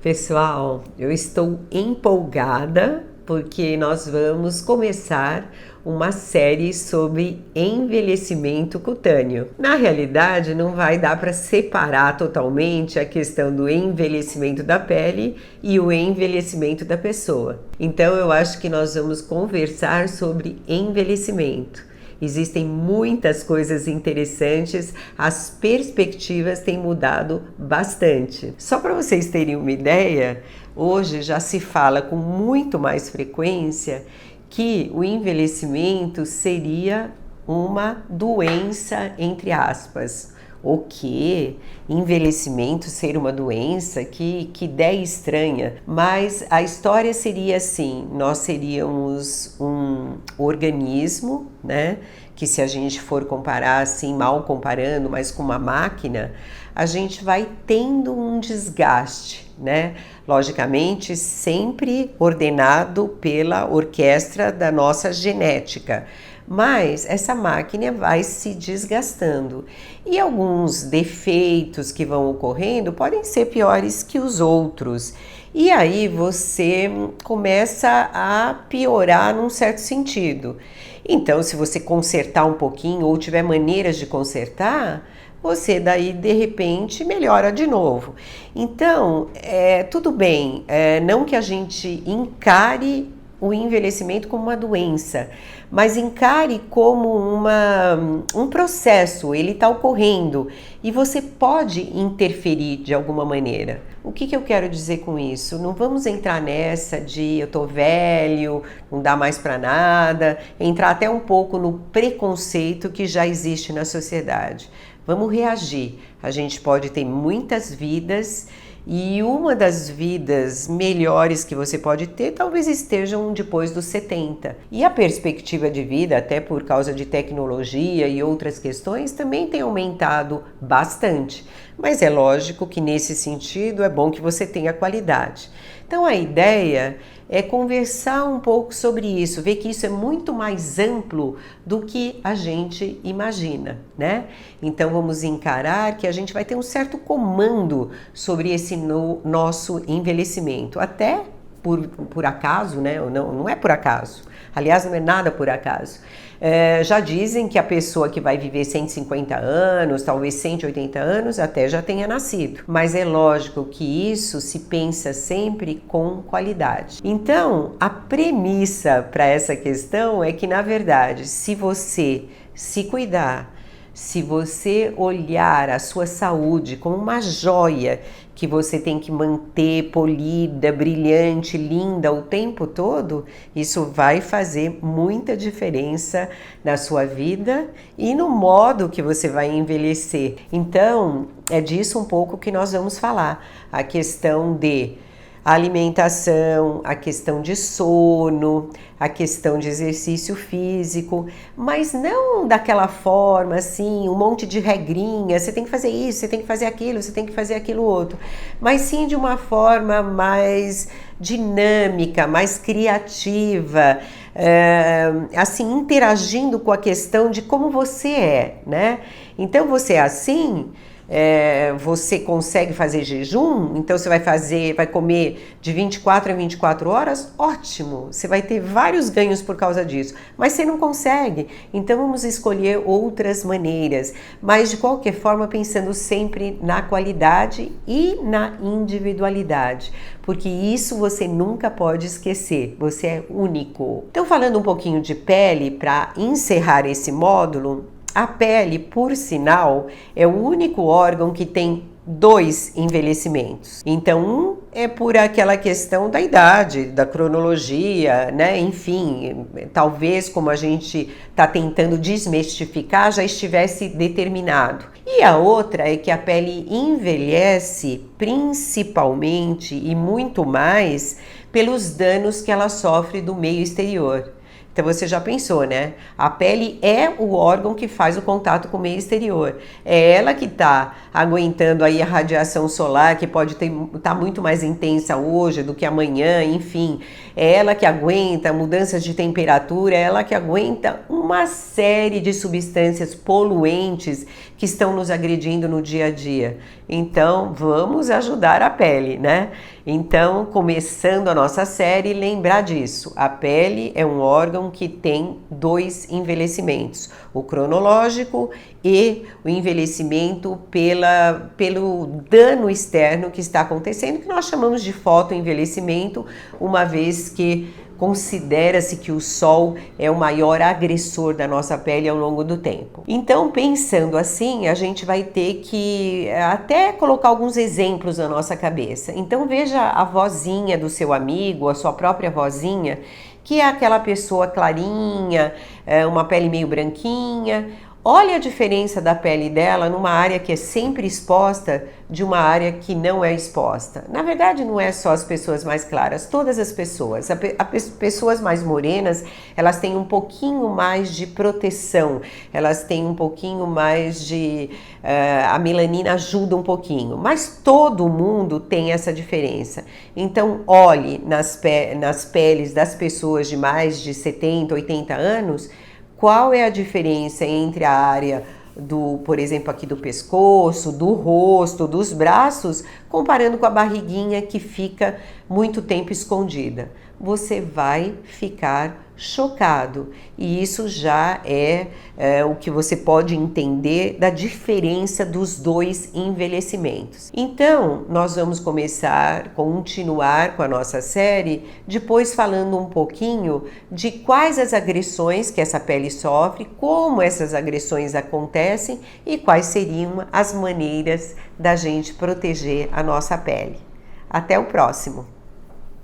Pessoal, eu estou empolgada porque nós vamos começar uma série sobre envelhecimento cutâneo. Na realidade, não vai dar para separar totalmente a questão do envelhecimento da pele e o envelhecimento da pessoa. Então, eu acho que nós vamos conversar sobre envelhecimento. Existem muitas coisas interessantes, as perspectivas têm mudado bastante. Só para vocês terem uma ideia, hoje já se fala com muito mais frequência que o envelhecimento seria uma doença, entre aspas. O que? Envelhecimento ser uma doença? Que ideia estranha. Mas a história seria assim, nós seríamos um organismo, né? Que se a gente for comparar assim, mal comparando, mas com uma máquina, a gente vai tendo um desgaste, né? Logicamente, sempre ordenado pela orquestra da nossa genética. Mas essa máquina vai se desgastando e alguns defeitos que vão ocorrendo podem ser piores que os outros. E aí você começa a piorar num certo sentido. Então, se você consertar um pouquinho ou tiver maneiras de consertar, você daí de repente melhora de novo. Então, tudo bem, não que a gente encare o envelhecimento como uma doença, mas encare como um processo, ele está ocorrendo e você pode interferir de alguma maneira. O que eu quero dizer com isso? Não vamos entrar nessa de eu tô velho, não dá mais para nada, entrar até um pouco no preconceito que já existe na sociedade. Vamos reagir. A gente pode ter muitas vidas e uma das vidas melhores que você pode ter talvez estejam depois dos 70. E a perspectiva de vida, até por causa de tecnologia e outras questões, também tem aumentado bastante. Mas é lógico que nesse sentido é bom que você tenha qualidade. Então a ideia é conversar um pouco sobre isso, ver que isso é muito mais amplo do que a gente imagina, né? Então vamos encarar que a gente vai ter um certo comando sobre esse nosso envelhecimento, até por acaso, né? Não é por acaso, aliás não é nada por acaso. Já dizem que a pessoa que vai viver 150 anos, talvez 180 anos, até já tenha nascido. Mas é lógico que isso se pensa sempre com qualidade. Então, a premissa para essa questão é que, na verdade, se você se cuidar, se você olhar a sua saúde como uma joia que você tem que manter polida, brilhante, linda o tempo todo, isso vai fazer muita diferença na sua vida e no modo que você vai envelhecer. Então, é disso um pouco que nós vamos falar. A questão de alimentação, a questão de sono, a questão de exercício físico, mas não daquela forma assim, um monte de regrinhas, você tem que fazer isso, você tem que fazer aquilo, você tem que fazer aquilo outro, mas sim de uma forma mais dinâmica, mais criativa, assim, interagindo com a questão de como você é, né? Então você é assim, você consegue fazer jejum, então você vai comer de 24 a 24 horas, ótimo, você vai ter vários ganhos por causa disso, mas você não consegue, então vamos escolher outras maneiras, mas de qualquer forma pensando sempre na qualidade e na individualidade, porque isso você nunca pode esquecer, você é único. Então falando um pouquinho de pele para encerrar esse módulo, a pele, por sinal, é o único órgão que tem 2 envelhecimentos. Então, um é por aquela questão da idade, da cronologia, né? Enfim, talvez como a gente está tentando desmistificar, já estivesse determinado. E a outra é que a pele envelhece principalmente e muito mais pelos danos que ela sofre do meio exterior. Então você já pensou, né? A pele é o órgão que faz o contato com o meio exterior. É ela que está aguentando aí a radiação solar, que pode estar muito mais intensa hoje do que amanhã, enfim. É ela que aguenta mudanças de temperatura, é ela que aguenta uma série de substâncias poluentes que estão nos agredindo no dia a dia. Então, vamos ajudar a pele, né? Então, começando a nossa série, lembrar disso. A pele é um órgão que tem 2 envelhecimentos, o cronológico e o envelhecimento pelo dano externo que está acontecendo, que nós chamamos de fotoenvelhecimento, uma vez que considera-se que o sol é o maior agressor da nossa pele ao longo do tempo. Então, pensando assim, a gente vai ter que até colocar alguns exemplos na nossa cabeça. Então, veja a vozinha do seu amigo, a sua própria vozinha, que é aquela pessoa clarinha, uma pele meio branquinha. Olha a diferença da pele dela numa área que é sempre exposta de uma área que não é exposta. Na verdade, não é só as pessoas mais claras, todas as pessoas. Pessoas mais morenas, elas têm um pouquinho mais de proteção, elas têm um pouquinho mais de... a melanina ajuda um pouquinho, mas todo mundo tem essa diferença. Então, olhe nas peles das pessoas de mais de 70, 80 anos, qual é a diferença entre a área por exemplo, aqui do pescoço, do rosto, dos braços, comparando com a barriguinha que fica muito tempo escondida? Você vai ficar chocado. E isso já é o que você pode entender da diferença dos 2 envelhecimentos. Então, nós vamos continuar com a nossa série, depois falando um pouquinho de quais as agressões que essa pele sofre, como essas agressões acontecem e quais seriam as maneiras da gente proteger a nossa pele. Até o próximo!